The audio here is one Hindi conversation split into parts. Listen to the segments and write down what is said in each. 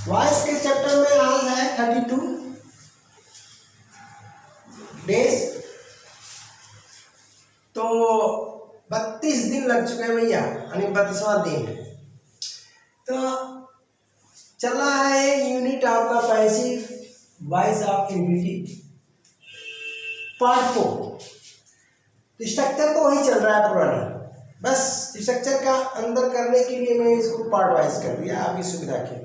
वॉइस के चैप्टर में आज है 32 डेज, तो 32 दिन लग चुके हैं भैया, यानी 32वां दिन है। तो चल रहा है यूनिट आपका passive voice of individual part 4। Structure तो वही चल रहा है पुराना, बस स्ट्रक्चर का अंदर करने के लिए मैं इसको पार्ट वाइज कर दिया आपकी सुविधा के लिए,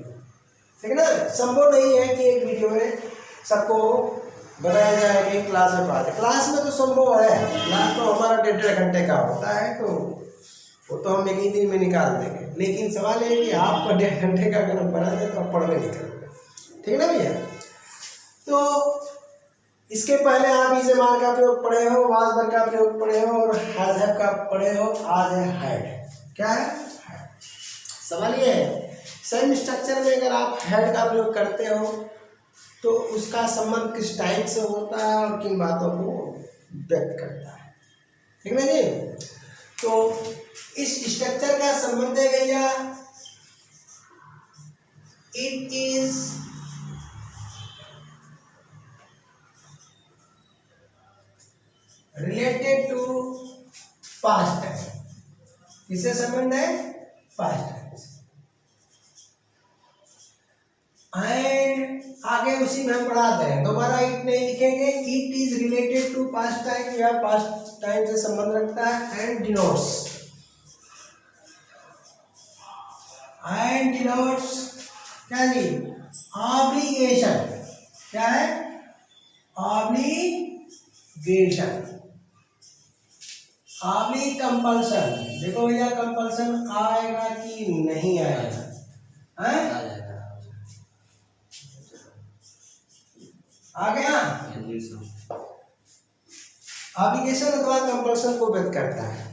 ठीक है ना। संभव नहीं है कि एक वीडियो में सबको बताया जाए कि क्लास में पढ़ा जाए। क्लास में तो संभव है, क्लास तो हमारा 1.5 घंटे का होता है, तो वो तो हम एक ही दिन में निकाल देंगे। लेकिन सवाल है कि आपको 1.5 घंटे का अगर हम बना दें तो आप पढ़ने नहीं करोगे, ठीक है ना भैया। तो इसके पहले आप इसे मार का प्रयोग पढ़े हो, वाज वर का प्रयोग पढ़े हो और हैज हैव का पढ़े हो। आज है हैड। क्या है? हैड। सवाल ये है, सेम स्ट्रक्चर में अगर आप हैड का प्रयोग करते हो तो उसका संबंध किस टाइप से होता है और किन बातों को व्यक्त करता है, ठीक है ना जी। तो इस स्ट्रक्चर का संबंध है भैया, it is related to past time. किससे संबंध है? पास्ट टाइम से। एंड आगे उसी में हम पढ़ाते हैं, दोबारा इट नहीं लिखेंगे। It is related to past time, या पास्ट टाइम से संबंध रखता है। एंड डिनोट्स क्या जी? ऑब्लिगेशन। क्या है? ऑब्लिगेशन। कंपल्सन। देखो भैया, कंपल्सन आएगा कि नहीं आएगा? आ गया। ऑब्लिगेशन अथवा कंपल्सन को व्यक्त करता है।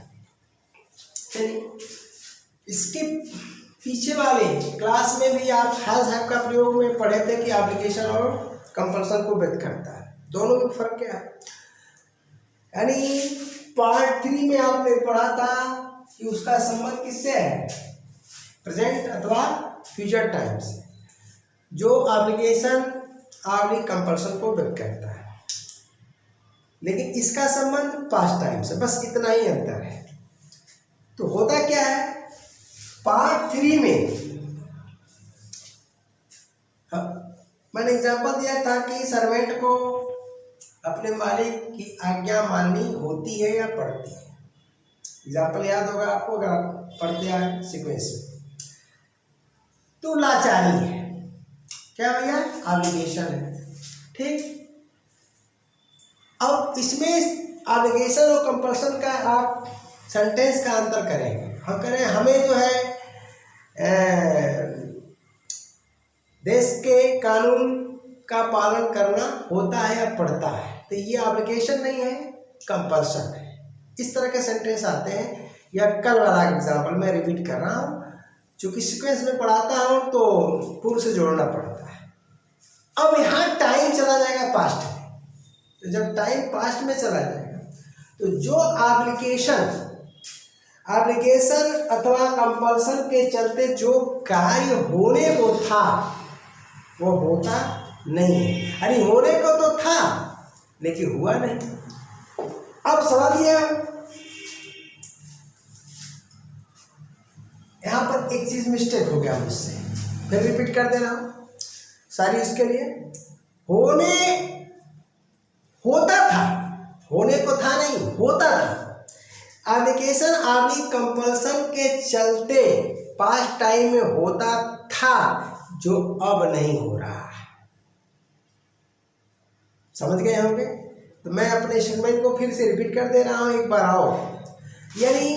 चलिए, इसके पीछे वाले क्लास में भी आप हैज हैव का प्रयोग में पढ़े थे कि ऑब्लिगेशन और कंपल्सन को व्यक्त करता है। दोनों में फर्क क्या है? यानी पार्ट 3 में आपने पढ़ा था कि उसका संबंध किससे है? प्रेजेंट अथवा फ्यूचर टाइम से, जो ऑब्लिगेशन और कंपल्सन को व्यक्त करता है। लेकिन इसका संबंध पास्ट टाइम से, बस इतना ही अंतर है। तो होता क्या है, पार्ट 3 में मैंने एग्जांपल दिया था कि सर्वेंट को अपने मालिक की आज्ञा माननी होती है या पड़ती है। एग्जाम्पल याद होगा आपको अगर आप पढ़ते हैं सीक्वेंस में। तो लाचारी है, क्या भैया? ऑब्लिगेशन है, ठीक। अब इसमें ऑब्लिगेशन और कंपल्सन का आप सेंटेंस का अंतर करेंगे। हम करें, हमें जो है देश के कानून का पालन करना होता है या पड़ता है, तो ये ऑब्लिगेशन नहीं है, कंपल्सन है। इस तरह के सेंटेंस आते हैं। या कल वाला एग्जाम्पल मैं रिपीट कर रहा हूँ, चूँकि सीक्वेंस में पढ़ाता हूँ तो पूर्व से जोड़ना पड़ता है। अब यहाँ टाइम चला जाएगा पास्ट में, तो जब टाइम पास्ट में चला जाएगा तो जो ऑब्लिगेशन अथवा कंपल्सन के चलते जो कार्य होने को था वो होता नहीं है। अरे होने को तो था लेकिन हुआ नहीं। अब सवाल ये, यहां पर एक चीज मिस्टेक हो गया मुझसे, फिर रिपीट कर दे रहा हूं सारी। इसके लिए होता था, होने को था नहीं, होता था। ऑब्लिगेशन कंपल्सन के चलते पास्ट टाइम में होता था, जो अब नहीं हो रहा है। समझ गए होंगे? तो मैं अपने स्टेटमेंट को फिर से रिपीट कर दे रहा हूं, एक बार आओ। यानी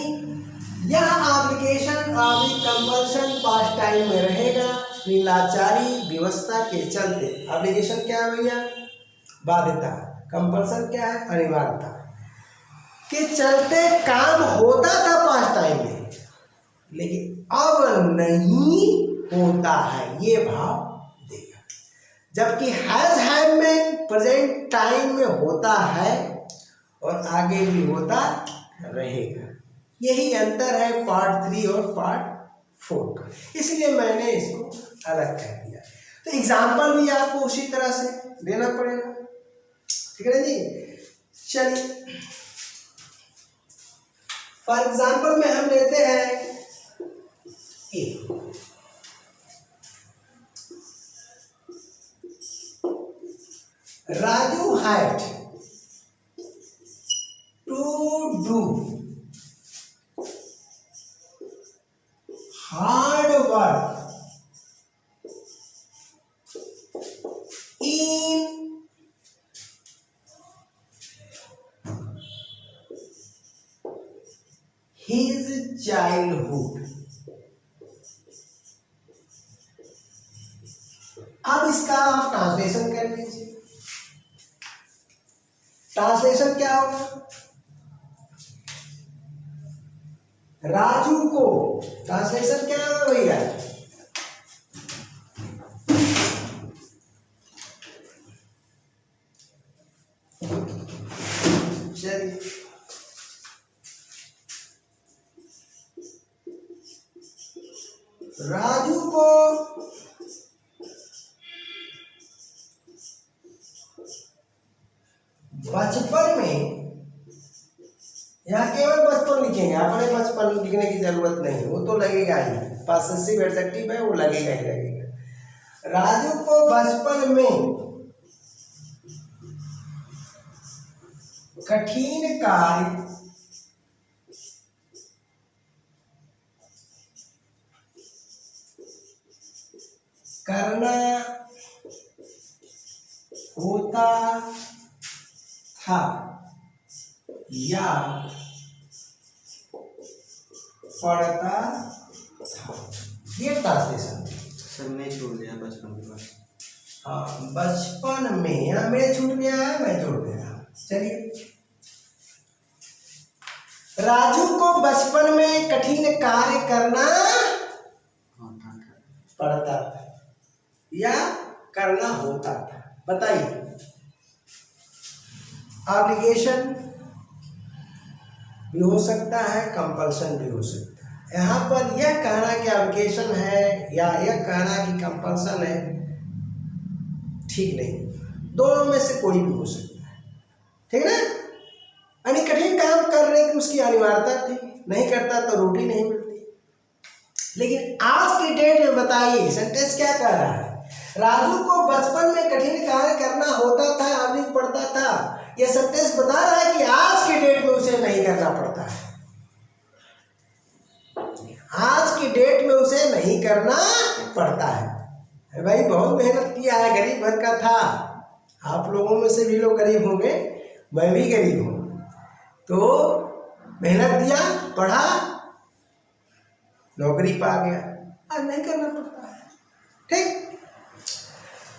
यह ऑब्लिगेशन कंपल्सन पास्ट टाइम में रहेगा, लाचारी व्यवस्था के चलते। ऑब्लिगेशन क्या है भैया? बाध्यता। कंपल्सन क्या है? अनिवार्यता के चलते काम होता था पास्ट टाइम में, लेकिन अब नहीं होता है, ये भाव देगा। जबकि हैज हैव में प्रेजेंट टाइम में होता है और आगे भी होता रहेगा। यही अंतर है पार्ट 3 और पार्ट 4 का। इसलिए मैंने इसको अलग कर दिया। तो एग्जाम्पल भी आपको उसी तरह से देना पड़ेगा, ठीक है ना जी। चलिए फॉर एग्जाम्पल में हम लेते हैं A, Raju had to do hard work in his childhood। अब इसका आप ट्रांसलेशन कर लीजिए। ट्रांसलेशन क्या होगा? राजू को ट्रांसलेशन क्या होगा भैया? चलिए राजू को बचपन में, यहाँ केवल बचपन लिखेंगे, आपने बचपन लिखने की जरूरत नहीं, वो तो लगेगा ही, पॉसेसिव एडजेक्टिव है वो लगेगा ही लगेगा। राजू को बचपन में कठिन कार्य करना होता था या पढ़ता था। ये ट्रांसलेशन सर मैं छोड़ दिया बचपन के बाद। हाँ बचपन में, यहाँ मैं छूट गया है, मैं जोड़ दिया। चलिए राजू को बचपन में कठिन कार्य करना पड़ता था या करना होता था। बताइए ऑब्लिगेशन भी हो सकता है, कंपल्सन भी हो सकता है। यहाँ पर यह कहना कि ऑब्लिगेशन है या यह कहना कि कंपल्सन है ठीक नहीं, दोनों में से कोई भी हो सकता है, ठीक है ना। यानी कठिन काम करने की उसकी अनिवार्यता थी, नहीं करता तो रोटी नहीं मिलती। लेकिन आज की डेट में बताइए सेंटेंस क्या कह रहा है? राजू को बचपन में कठिन कार्य करना होता था, अभी पड़ता था। यह सेंटेंस बता रहा है कि आज की डेट में उसे नहीं करना पड़ता है, आज की डेट में उसे नहीं करना पड़ता है। अरे भाई बहुत मेहनत किया है, गरीब घर का था, आप लोगों में से भी लोग गरीब होंगे, मैं भी गरीब हूँ, तो मेहनत किया, पढ़ा, नौकरी पा गया, आज नहीं करना पड़ता है, ठीक।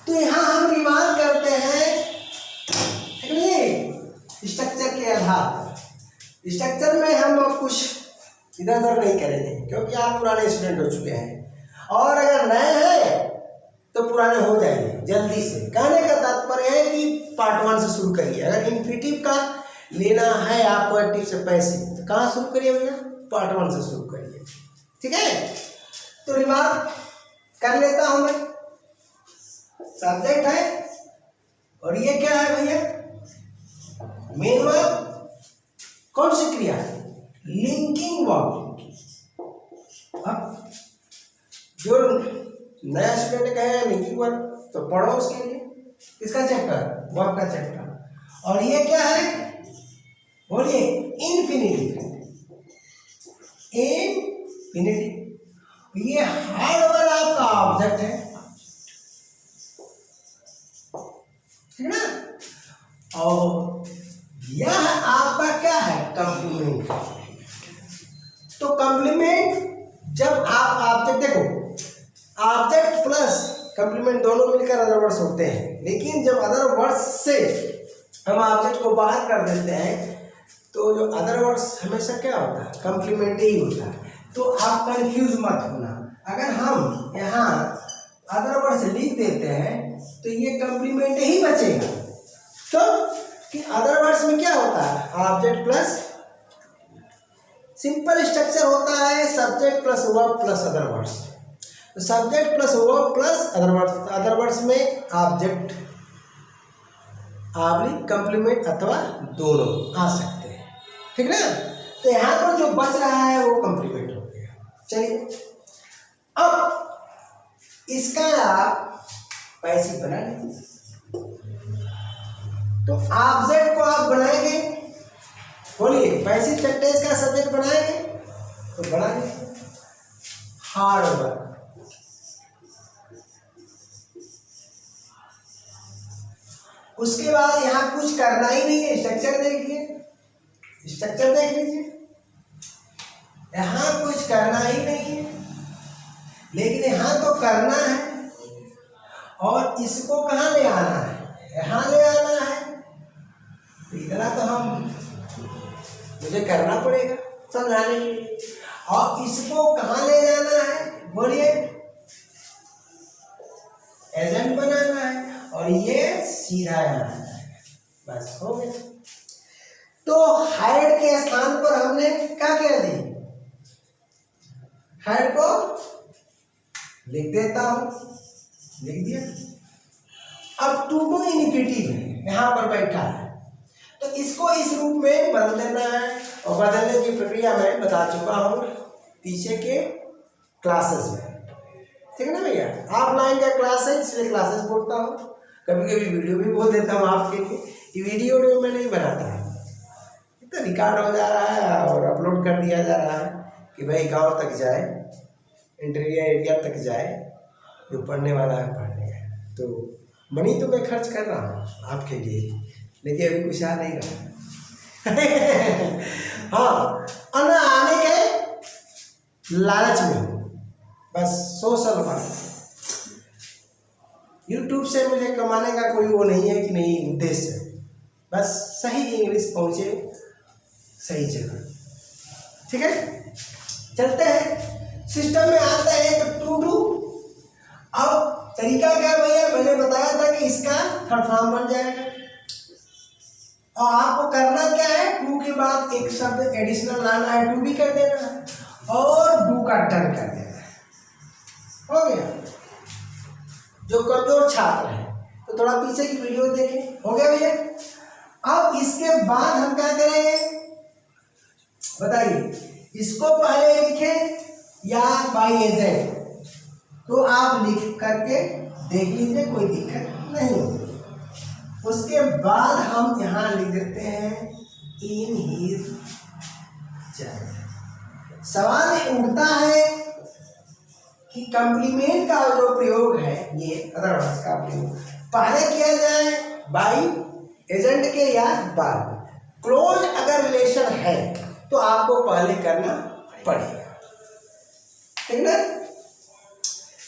तो यहाँ हम रिमार्क करते हैं स्ट्रक्चर के आधार पर। स्ट्रक्चर में हम अब कुछ इधर उधर नहीं करेंगे क्योंकि आप पुराने स्टूडेंट हो चुके हैं, और अगर नए हैं तो पुराने हो जाएंगे जल्दी से। कहने का तात्पर्य है कि पार्ट 1 से शुरू करिए। अगर इन्फिनिटिव का लेना है आपको एक्टिव से पैसिव, तो कहाँ शुरू करिए भैया? पार्ट 1 से शुरू करिए, ठीक है। तो रिमार्क कर लेता हूं मैं, सब्जेक्ट है और ये क्या है भैया? Main verb. कौन सी क्रिया? Linking verb. जो नया स्टूडेंट कहेगा लिंकिंग वर्ब तो पढ़ो उसके लिए, किसका चैप्टर? वर्ब का चैप्टर। और ये क्या है? बोलिए इन्फिनिटिव। इन्फिनिटिव ये हार्ड वर्ब आपका ऑब्जेक्ट है, ठीक ना। और यह आपका क्या है? कंप्लीमेंट। तो कंप्लीमेंट जब आप ऑब्जेक्ट, देखो ऑब्जेक्ट प्लस कंप्लीमेंट दोनों मिलकर अदर वर्ड्स होते हैं, लेकिन जब अदर वर्ड्स से हम ऑब्जेक्ट को बाहर कर देते हैं तो जो अदर वर्ड्स हमेशा क्या होता है? कंप्लीमेंट ही होता है। तो आप कंफ्यूज मत होना। अगर हम यहाँ अदर वर्ड्स लिख देते हैं तो ये कंप्लीमेंट ही बचेगा। तो कि अदर वर्ड्स में क्या होता है? ऑब्जेक्ट प्लस सिंपल स्ट्रक्चर होता है, subject plus verb plus other words. तो subject plus verb plus other words, other words में ऑब्जेक्ट ऑब्लिक कंप्लीमेंट अथवा दोनों आ सकते हैं, ठीक ना। तो यहाँ पर जो बच रहा है वो कंप्लीमेंट हो गया। चलिए अब इसका आप पैसिव बना लीजिए। तो ऑब्जेक्ट को आप बनाएंगे, बोलिए पैसिव सेंटेंस का सब्जेक्ट बनाएंगे तो बनाएंगे हार्ड वर्क। उसके बाद यहाँ कुछ करना ही नहीं है, स्ट्रक्चर देखिए, स्ट्रक्चर देख लीजिए, यहाँ कुछ करना ही नहीं है, लेकिन यहाँ तो करना है और इसको कहाँ ले आना है, यहाँ ले आना है। तो इतना तो मुझे करना पड़ेगा समझाने के लिए। और इसको कहाँ ले जाना है, बोलिए एजेंट बनाना है और ये सीधा यहाँ है, बस हो गया। तो हाइड के स्थान पर हमने क्या किया दी, हाइड को लिख देता हूं, लिख दिया। अब टू डू इनिफिनिटिव है, यहाँ पर बैठा है, तो इसको इस रूप में बदल देना है। और बदलने की प्रक्रिया मैं बता चुका हूँ पीछे के क्लासेस में, ठीक है ना भैया। ऑफलाइन का क्लास है इसलिए क्लासेस बोलता हूँ, कभी कभी वीडियो भी बोल देता हूँ आपके लिए। ये वीडियो में नहीं बनाता है, तो रिकॉर्ड हो जा रहा है और अपलोड कर दिया जा रहा है कि भाई गांव तक जाए, इंटीरियर एरिया तक जाए, जो पढ़ने वाला है पढ़ने है। तो मनी तो मैं खर्च कर रहा हूँ आपके लिए, लेकिन अभी कुछ आ नहीं रहा। हाँ, आने के लालच में बस सोशल वर्क, यूट्यूब से मुझे कमाने का कोई वो नहीं है कि नहीं उद्देश्य, बस सही इंग्लिश पहुँचे सही जगह, ठीक है। चलते हैं सिस्टम में आते हैं तो टू डू। अब तरीका क्या भैया, मैंने बताया था कि इसका थर्ड फॉर्म बन जाएगा और आपको करना क्या है, टू के बाद एक शब्द एडिशनल लाना है, टू भी कर देना है और डू का टर्न कर देना है, हो गया। जो कमजोर छात्र है तो थोड़ा पीछे की वीडियो देखें, हो गया भैया। अब इसके बाद हम क्या करेंगे बताइए, इसको पहले लिखें या बाई एजेंट, तो आप लिख करके देख लीजिए, कोई दिक्कत नहीं होगी। उसके बाद हम यहाँ लिख देते हैं इन हिज चाइल्ड। सवाल उठता है कि कंप्लीमेंट का जो प्रयोग है, ये अदरवाइज का प्रयोग पहले किया जाए बाई एजेंट के या बाद। क्लोज अगर रिलेशन है तो आपको पहले करना पड़ेगा, ठीक ना।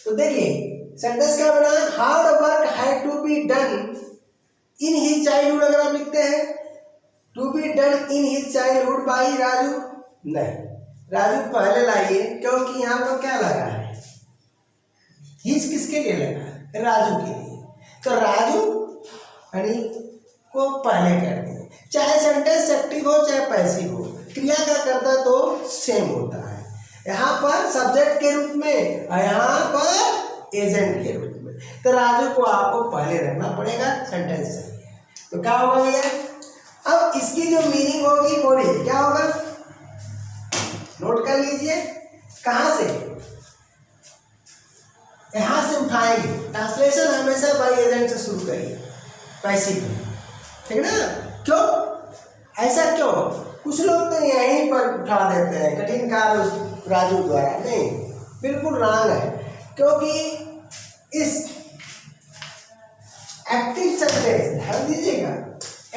तो देखिए सेंटेंस क्या बना, hard work had to be done in his childhood. अगर आप लिखते हैं to be done in his childhood by Raju, नहीं, राजू पहले लाइए, क्योंकि यहाँ पर क्या लगा है, हिज किसके लिए लगा, राजू के लिए, तो राजू यानी को पहले कर दिए। चाहे सेंटेंस एक्टिव हो चाहे पैसिव हो, क्रिया का कर्ता तो सेम होता है, यहाँ पर सब्जेक्ट के रूप में और यहाँ पर एजेंट के रूप में। तो राजू को आपको पहले रखना पड़ेगा, सेंटेंस सही है। तो क्या होगा भैया, अब इसकी जो मीनिंग होगी बोलिए क्या होगा, नोट कर लीजिए। कहाँ से, यहाँ से उठाएंगे। ट्रांसलेशन हमेशा बाई एजेंट से शुरू करिए, पैसिव, ठीक ना। क्यों ऐसा क्यों, कुछ लोग तो यहीं पर उठा देते हैं कठिन कार्य राजू द्वारा, नहीं, बिल्कुल रॉन्ग है। क्योंकि इस एक्टिव सेंटेंस ध्यान दीजिएगा,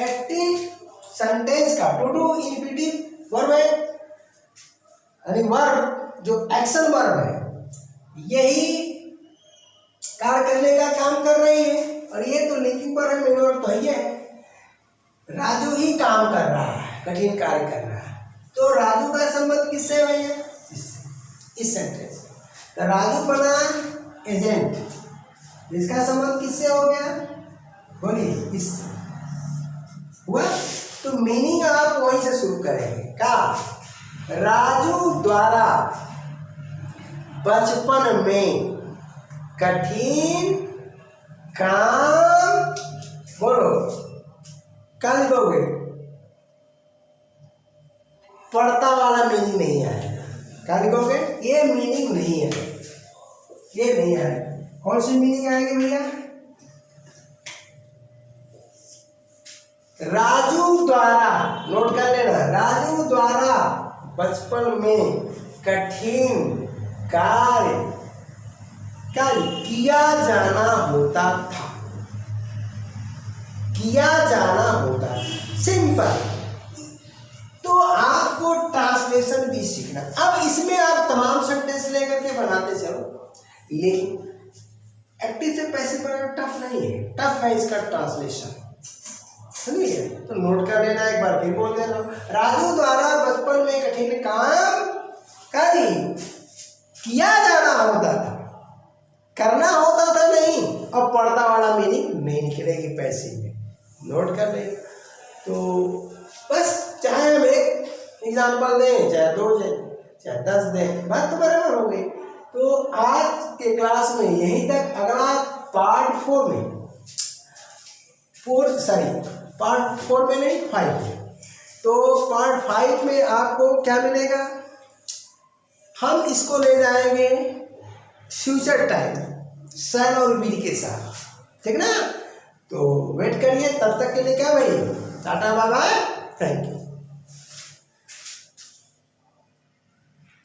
एक्टिव सेंटेंस का टू डू इन्फिनिटिव वर्ब है, यानी वर्ब जो एक्शन वर्ब है, यही कार्य करने का काम कर रही है। और ये तो लिंकिंग पर है, मेन वर्ब तो ही है, राजू ही काम कर रहा है, कठिन कार्य कर रहा है। तो राजू का संबंध किससे है भैया, इस सेंटेंस। तो राजू बना एजेंट, इसका संबंध किससे हो गया, बोलिए इससे हुआ। तो मीनिंग आप वहीं से शुरू करेंगे, क्या, राजू द्वारा बचपन में कठिन काम, बोलो क्या लिखोगे? पढ़ता वाला मीनिंग नहीं आएगा। क्या लिखोगे? ये मीनिंग नहीं है, ये नहीं है। कौन सी मीनिंग आएगी भैया? राजू द्वारा, नोट कर लेना, राजू द्वारा बचपन में कठिन कार्य किया जाना होता था, किया जाना होता था। सिंपल। तो आपको ट्रांसलेशन भी सीखना। अब इसमें आप तमाम सेंटेंस लेकर के बनाते चलो, लेकिन एक्टिव से पैसिव बनाना टफ नहीं है, टफ है इसका ट्रांसलेशन, समझिए? तो नोट कर लेना, एक बार फिर बोल दे रहा हूं। राजू द्वारा बचपन में कठिन काम किया जाना होता था, करना होता था नहीं, और पढ़ता वाला मीनिंग नहीं निकलेगी पैसे में। नोट कर ले। तो बस चाहे हम एक एग्जाम्पल दें, चाहे 2 दें, चाहे 10 दें, बात तो बराबर हो गई। तो आज के क्लास में यहीं तक। अगला पार्ट 4 में, पार्ट 4 में नहीं, 5 में। तो पार्ट 5 में आपको क्या मिलेगा? हम इसको ले जाएंगे फ्यूचर टाइम, शैल और विल के साथ, ठीक ना? तो वेट करिए, तब तक के लिए क्या भाई, tata bye bye, thank you.